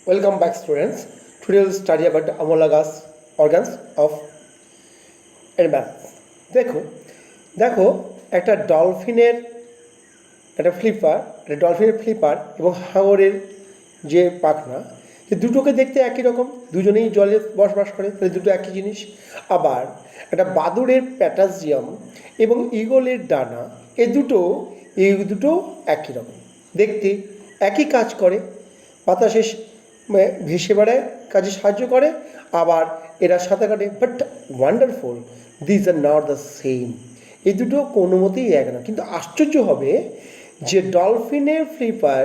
Welcome back, students. Today we'll study about homologous organs of animals. দেখো দেখো একটা ডলফিনের flipper এবং হাঙরের যে পাখনা, যে দুটোকে দেখতে একই রকম, দুজনেই জলে বসবাস করে, তাহলে দুটো একই জিনিস। আবার একটা বাদুড়ের প্যাটাজিয়াম এবং ঈগলের ডানা, এই দুটো একই রকম দেখতে, একই কাজ করে, বাতাসে ভেসে বেড়ায়, কাজে সাহায্য করে, আবার এরা সাঁতার কাটে। But wonderful, this are not the same. এই দুটো কোনো মতেই এক না। কিন্তু আশ্চর্য হবে যে ডলফিনের ফ্লিপার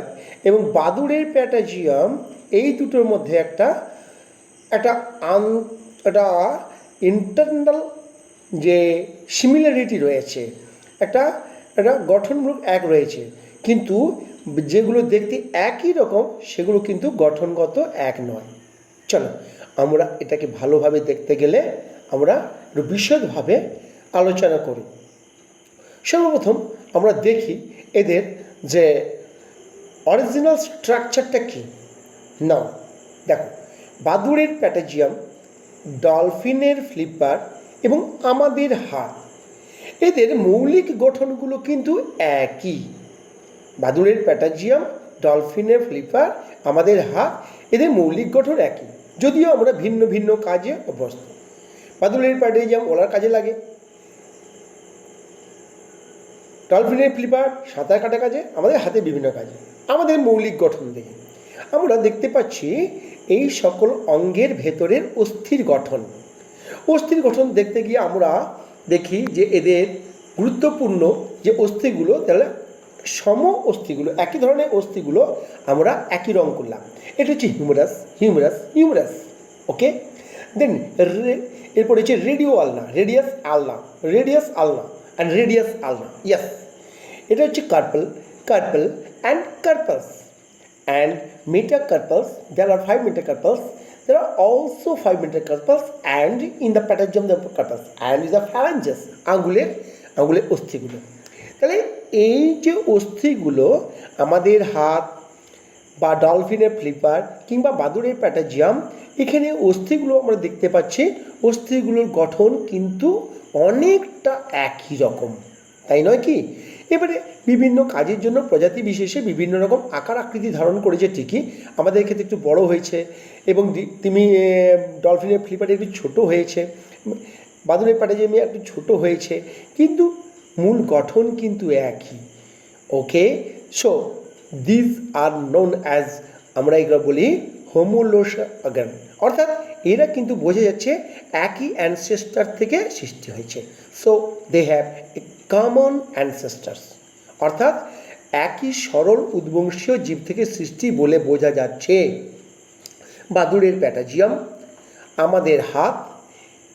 এবং বাদুড়ের প্যাটাজিয়াম, এই দুটোর মধ্যে একটা ইন্টারনাল যে সিমিলারিটি রয়েছে, একটা গঠনমূলক এক রয়েছে, কিন্তু যেগুলো দেখতে একই রকম সেগুলো কিন্তু গঠনগত এক নয়। চলো আমরা এটাকে ভালোভাবে দেখতে গেলে আমরা একটু বিশদভাবে আলোচনা করি। সর্বপ্রথম আমরা দেখি এদের যে অরিজিনাল স্ট্রাকচারটা কী। নাও দেখো, বাদুড়ের প্যাটাজিয়াম, ডলফিনের ফ্লিপার এবং আমাদের হাত, এদের মৌলিক গঠনগুলো কিন্তু একই। বাদুড়ের প্যাটাজিয়াম, ডলফিনের ফ্লিপার, আমাদের হাত, এদের মৌলিক গঠন একই, যদিও আমরা ভিন্ন ভিন্ন কাজে অভ্যস্ত। বাদুড়ের প্যাটাজিয়াম ওলার কাজে লাগে, ডলফিনের ফ্লিপার সাঁতার কাটা কাজে, আমাদের হাতে বিভিন্ন কাজে। আমাদের মৌলিক গঠন দেখে আমরা দেখতে পাচ্ছি এই সকল অঙ্গের ভেতরের অস্থির গঠন দেখতে গিয়ে আমরা দেখি যে এদের গুরুত্বপূর্ণ যে অস্থিগুলো, তাহলে অস্থিগুলো, একই ধরনের অস্থিগুলো আমরা একই রং করলাম। এটা হচ্ছে হিউমেরাস। ওকে, দেন এরপর হচ্ছে রেডিয়াস আলনা অ্যান্ড রেডিয়াস আলনা। ইয়াস, এটা হচ্ছে কার্পেল অ্যান্ড কার্পাস and মেটাকার্পাস। There are 5 metacarpals. There are also 5 metacarpals and in the patagium the carpus and is the phalanges, আঙুলের অস্থিগুলো। তাহলে এই যে অস্থিগুলো আমাদের হাত বা ডলফিনের ফ্লিপার কিংবা বাদুড়ের প্যাটাজিয়াম, এখানে অস্থিগুলো আমরা দেখতে পাচ্ছি, অস্থিগুলোর গঠন কিন্তু অনেকটা একই রকম, তাই নয় কি? এবারে বিভিন্ন কাজের জন্য প্রজাতি বিশেষে বিভিন্ন রকম আকার আকৃতি ধারণ করেছে ঠিকই, আমাদের ক্ষেত্রে একটু বড় হয়েছে এবং তুমি ডলফিনের ফ্লিপারে একটু ছোট হয়েছে, বাদুড়ের প্যাটাজিয়ামে একটু ছোট হয়েছে, কিন্তু মূল গঠন কিন্তু একই। Okay, so this are known as, আমরা এগুলো বলি হোমোলোগাস অর্গান, অর্থাৎ এরা কিন্তু বোঝা যাচ্ছে একই অ্যানসেস্টার থেকে সৃষ্টি হয়েছে। So they have a common ancestors, অর্থাৎ একই সরল উদ্বংশীয় জীব থেকে সৃষ্টি বলে বোঝা যাচ্ছে। বাদুড়ের প্যাটাজিয়াম, আমাদের হাত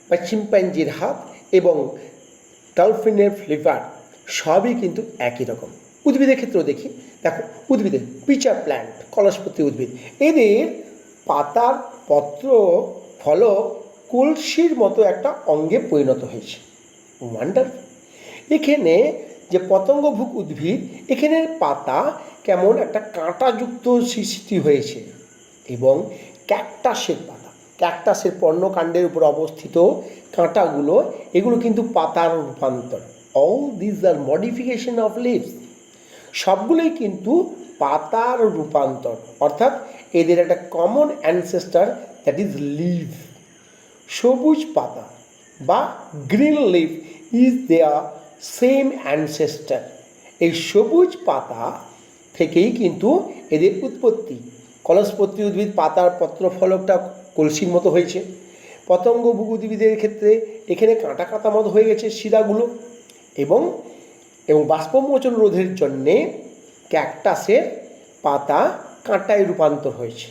বা চিম্পাঞ্জির হাত এবং ডলফিনের ফ্লিপার সবই কিন্তু একই রকম। উদ্ভিদের ক্ষেত্রেও দেখি, দেখো উদ্ভিদের পিচার প্ল্যান্ট, কলসপত্রী উদ্ভিদ, এদের পাতার পত্র ফলক কলসির মতো একটা অঙ্গে পরিণত হয়েছে। ওয়ান্ডারফুল। এখানে যে পতঙ্গভুক উদ্ভিদ, এখানে পাতা কেমন একটা কাঁটাযুক্ত সৃষ্টি হয়েছে এবং ক্যাকটাসের পর্ণকাণ্ডের উপর অবস্থিত কাঁটাগুলো, এগুলো কিন্তু পাতার রূপান্তর। All this are modification of leaves, সবগুলোই কিন্তু পাতার রূপান্তর, অর্থাৎ এদের একটা common ancestor, that is leaf. সবুজ পাতা বা green leaf is their same ancestor. এই সবুজ পাতা থেকেই কিন্তু এদের উৎপত্তি। কলসপত্রী উদ্ভিদ, পাতার পত্রফলকটা কলসির মতো হয়েছে। পতঙ্গভুক উদ্ভিদের ক্ষেত্রে এখানে কাঁটা মতো হয়ে গেছে শিরাগুলো, এবং বাষ্পমোচন রোধের জন্যে ক্যাকটাসের পাতা কাঁটায় রূপান্তর হয়েছে।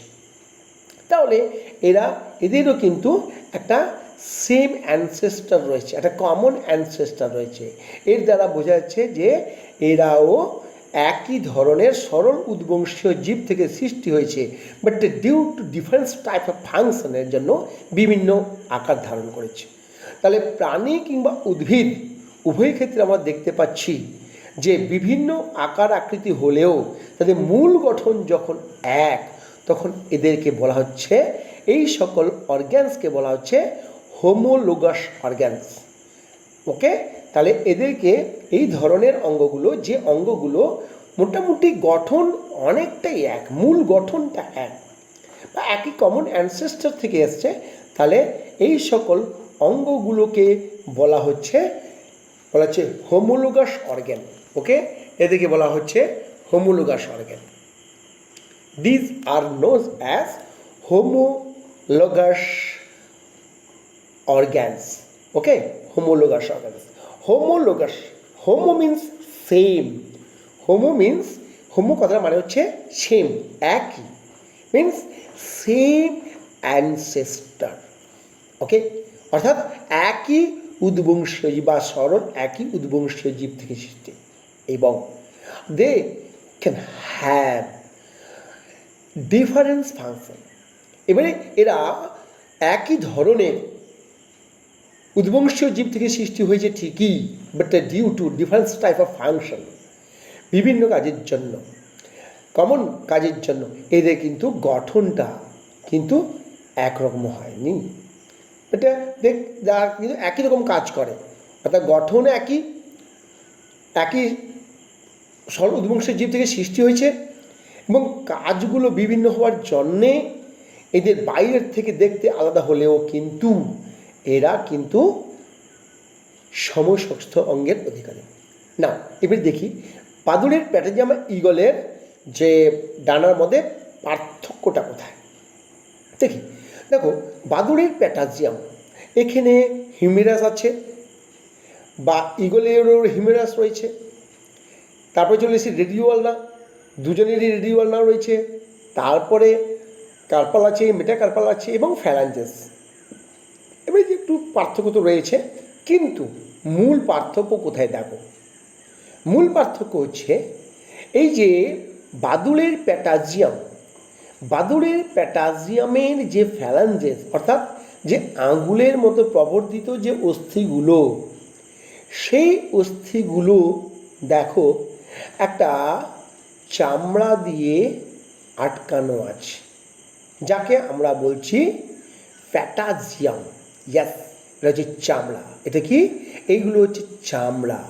তাহলে এদেরও কিন্তু একটা সেম অ্যানসেস্টার রয়েছে, একটা কমন অ্যানসেস্টার রয়েছে। এর দ্বারা বোঝা যাচ্ছে যে এরাও একই ধরনের সরল উদ্বংশীয় জীব থেকে সৃষ্টি হয়েছে, but due to difference type of ফাংশনের জন্য বিভিন্ন আকার ধারণ করেছে। তাহলে প্রাণী কিংবা উদ্ভিদ উভয় ক্ষেত্রে আমরা দেখতে পাচ্ছি যে বিভিন্ন আকার আকৃতি হলেও তাদের মূল গঠন যখন এক, তখন এদেরকে বলা হচ্ছে, এই সকল অর্গ্যানসকে বলা হচ্ছে হোমোলোগাস অর্গ্যানস। ওকে, তাহলে এদেরকে এই ধরনের অঙ্গগুলো, যে অঙ্গগুলো মোটামুটি গঠন অনেকটাই এক, মূল গঠনটা এক বা একই কমন অ্যানসেস্টর থেকে এসছে, তাহলে এই সকল অঙ্গগুলোকে বলা হচ্ছে হোমোলোগাস অর্গ্যান। ওকে, এদেরকে বলা হচ্ছে homologous organ. This are known as homologous organs. Okay, homologous organs. Homologous, homo means same. Homo কথার মানে হচ্ছে সেম, একই, মিন্স সেম অ্যানসেস্টার। ওকে, অর্থাৎ একই উদ্বংশীয় জীব বা সরল একই উদ্বংশীয় জীব থেকে সৃষ্টি, এবং they can have difference function. এবারে এরা একই ধরনের উদ্বংশীয় জীব থেকে সৃষ্টি হয়েছে ঠিকই, but due to difference type of function, বিভিন্ন কাজের জন্য, কমন কাজের জন্য এদের কিন্তু গঠনটা কিন্তু একরকম হয়নি। এটা যারা কিন্তু একই রকম কাজ করে, অর্থাৎ গঠন একই সরল উদ্বংশীয় জীব থেকে সৃষ্টি হয়েছে, এবং কাজগুলো বিভিন্ন হওয়ার জন্যে এদের বাইরের থেকে দেখতে আলাদা হলেও কিন্তু এরা কিন্তু সমস্ত অঙ্গের অধিকারী। না, এবার দেখি বাদুড়ের প্যাটাজিয়াম ঈগলের যে ডানার মধ্যে পার্থক্যটা কোথায়। দেখো বাদুড়ের প্যাটাজিয়াম, এখানে হিউমেরাস আছে বা ঈগলেরও হিউমেরাস রয়েছে, তারপরে চলে এসে রেডিওয়ালনা, দুজনেরই রেডিওয়ালনা রয়েছে, তারপরে কার্পাল আছে, মেটাকার্পাল আছে এবং ফ্যালাঞ্জেস। এবার যে একটু পার্থক্য তো রয়েছে, কিন্তু মূল পার্থক্য কোথায় দেখো, মূল পার্থক্য হচ্ছে এই যে বাদুড়ের প্যাটাজিয়ামের যে ফ্যালাঞ্জেস, অর্থাৎ যে আঙ্গুলের মতো প্রবর্তিত যে অস্থিগুলো, সেই অস্থিগুলো দেখো একটা চামড়া দিয়ে আটকানো আছে, যাকে আমরা বলছি প্যাটাজিয়াম। ইয়াস, এটা হচ্ছে চামড়া। এটা কি? এইগুলো হচ্ছে চামড়া।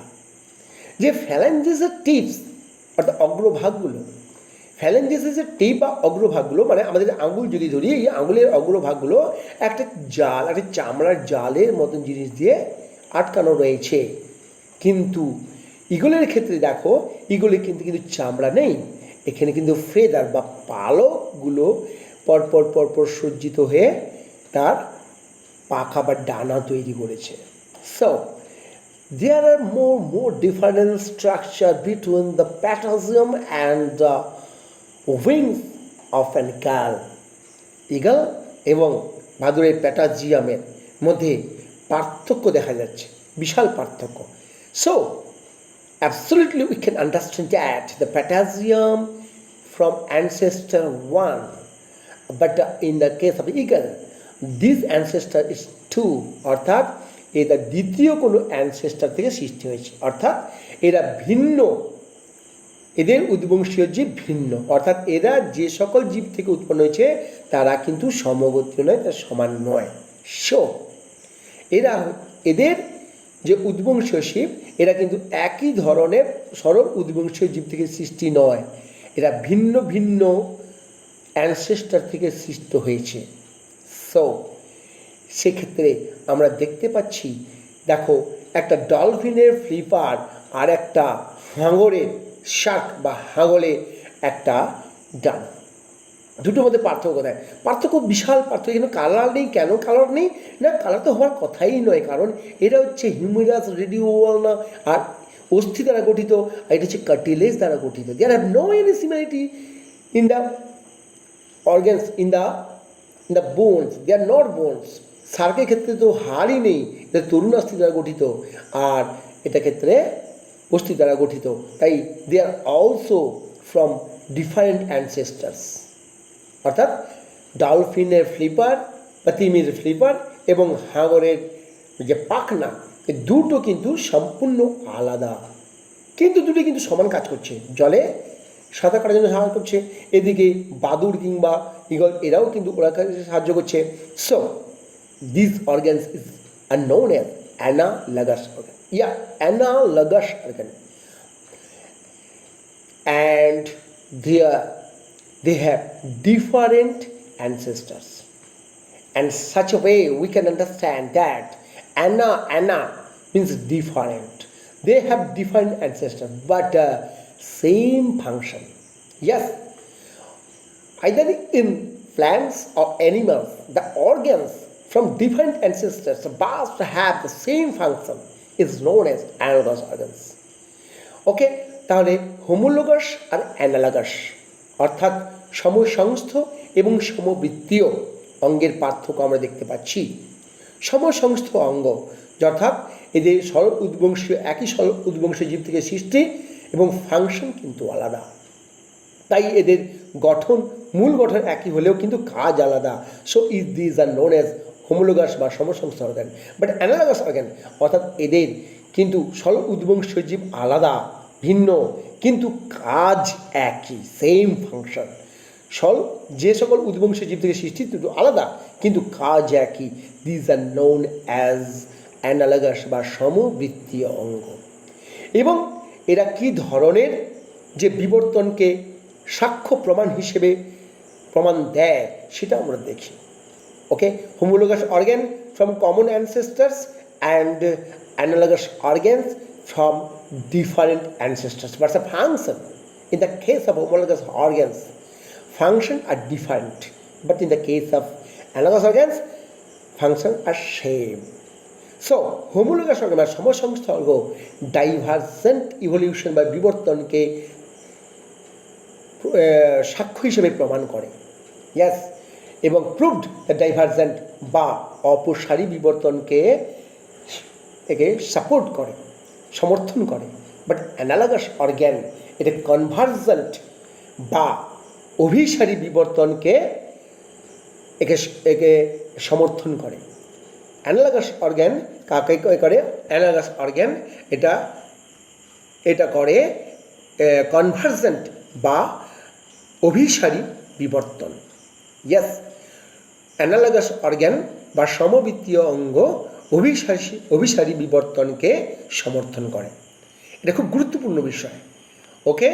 যে ফ্যালাঞ্জেসের টিপস অর্থাৎ অগ্রভাগগুলো, ফ্যালাঞ্জেসের টিপ বা অগ্রভাগগুলো, মানে আমাদের আঙুল যদি ধরি, এই আঙুলের অগ্রভাগগুলো একটা জাল, একটা চামড়ার জালের মতন জিনিস দিয়ে আটকানো রয়েছে। কিন্তু ঈগলের ক্ষেত্রে দেখো, ঈগলের কিন্তু চামড়া নেই, এখানে কিন্তু ফেদার বা পালকগুলো পরপর পরপর সজ্জিত হয়ে তার পাখা বা ডানা তৈরি করেছে। So there are more different structure between the patagium and the wings of an eagle এবং বাদুড়ের প্যাটাজিয়ামের মধ্যে পার্থক্য দেখা যাচ্ছে, বিশাল পার্থক্য। So absolutely we can understand that the patagium from ancestor 1, but in the case of eagle this ancestor is 2, অর্থাৎ এরা দ্বিতীয় কোনো অ্যানসেস্টার থেকে সৃষ্টি হয়েছে, অর্থাৎ এরা ভিন্ন, এদের উদ্বংশীয় জীব ভিন্ন, অর্থাৎ এরা যে সকল জীব থেকে উৎপন্ন হয়েছে তারা কিন্তু সমগোত্রীয় নয়, তারা সমান নয়। সো এদের যে উদ্বংশীয় জীব, এরা কিন্তু একই ধরনের সরল উদ্বংশীয় জীব থেকে সৃষ্টি নয়, এরা ভিন্ন ভিন্ন অ্যানসেস্টার থেকে সৃষ্ট হয়েছে। সো সেক্ষেত্রে আমরা দেখতে পাচ্ছি, দেখো একটা ডলফিনের ফ্লিপার আর একটা হাঙরের শার্ক বা হাঙরের একটা ডান, দুটোর মধ্যে পার্থক্য কোথায়? পার্থক্য বিশাল পার্থক্য। এখানে কালার নেই। কেন কালার নেই? না, কালার তো হওয়ার কথাই নয়, কারণ এরা হচ্ছে হিউমেরাস, রেডিওয়ালনা আর অস্থি দ্বারা গঠিত, আর এটা হচ্ছে কার্টিলেজ দ্বারা গঠিত। There have no any similarity in the organs, in the bones, they are not bones. শার্কের ক্ষেত্রে তো হাড়ই নেই, এটা তরুণ অস্থি দ্বারা গঠিত, আর এটা ক্ষেত্রে অস্থি দ্বারা গঠিত। তাই they are also from different ancestors, অর্থাৎ ডলফিনের ফ্লিপার বা তিমির ফ্লিপার এবং হাঙরের যে পাখনা, এই দুটো কিন্তু সম্পূর্ণ আলাদা, কিন্তু দুটো কিন্তু সমান কাজ করছে। জলে সাঁতার কাটার জন্য সাহায্য করছে, এদিকে বাদুড় কিংবা ঈগল এরাও কিন্তু ওরা সাহায্য করছে। So this organs is R known as analogous organ, analogous organ, and they have different ancestors, and such a way we can understand that ana means different. They have different ancestors but same function. Yes, either in plants or animals, the organs from different ancestors must have the same function, is known as analogous organs. ওকে, তাহলে homologous আর analogous অর্থাৎ সমসংস্থ এবং সমবৃত্তীয় অঙ্গের পার্থক্য আমরা দেখতে পাচ্ছি। সমসংস্থ অঙ্গ অর্থাৎ এদের সরল উদ্বংশীয়, একই সরল উদ্বংশীয় জীব থেকে সৃষ্টি এবং ফাংশন কিন্তু আলাদা, তাই এদের গঠন, মূল গঠন একই হলেও কিন্তু কাজ আলাদা। So this are known as homologous বা সমসংস্থ অর্গান। বাট অ্যানালগাস অর্গান অর্থাৎ এদের কিন্তু সরল উদ্বংশীয় জীব আলাদা, ভিন্ন, কিন্তু কাজ একই, সেম ফাংশন। যে সকল উদ্বংশীয় জীব থেকে সৃষ্টি দুটো আলাদা কিন্তু কাজ একই, this are known as analogous বা সমবৃত্তীয় অঙ্গ। এবং এরা কি ধরনের যে বিবর্তনকে সাক্ষ্য প্রমাণ হিসেবে প্রমাণ দেয় সেটা আমরা দেখি। Okay, homologous organ from common ancestors and analogous organs from different ancestors, but the function in the case of homologous organs, function are different, but in the case of analogous organs, function are same. So homologous organ বা সমসংস্থ অঙ্গ divergent evolution বা বিবর্তনকে সাক্ষ্য হিসেবে প্রমাণ করে। ইয়াস, এবং proved the divergent বা অপসারী বিবর্তনকে একে সাপোর্ট করে, সমর্থন করে। বাট অ্যানালগাস অর্গ্যান এটা কনভার্জেন্ট বা অভিসারী বিবর্তনকে একে সমর্থন করে। অ্যানালগাস অর্গ্যান কাকে করে? অ্যানালগাস অর্গ্যান এটা করে কনভার্জেন্ট বা অভিসারী বিবর্তন। ইয়েস, অ্যানালগাস অর্গ্যান বা সমবৃত্তীয় অঙ্গ অভিসারী বিবর্তনকে সমর্থন করে। এটা খুব গুরুত্বপূর্ণ বিষয়। ওকে।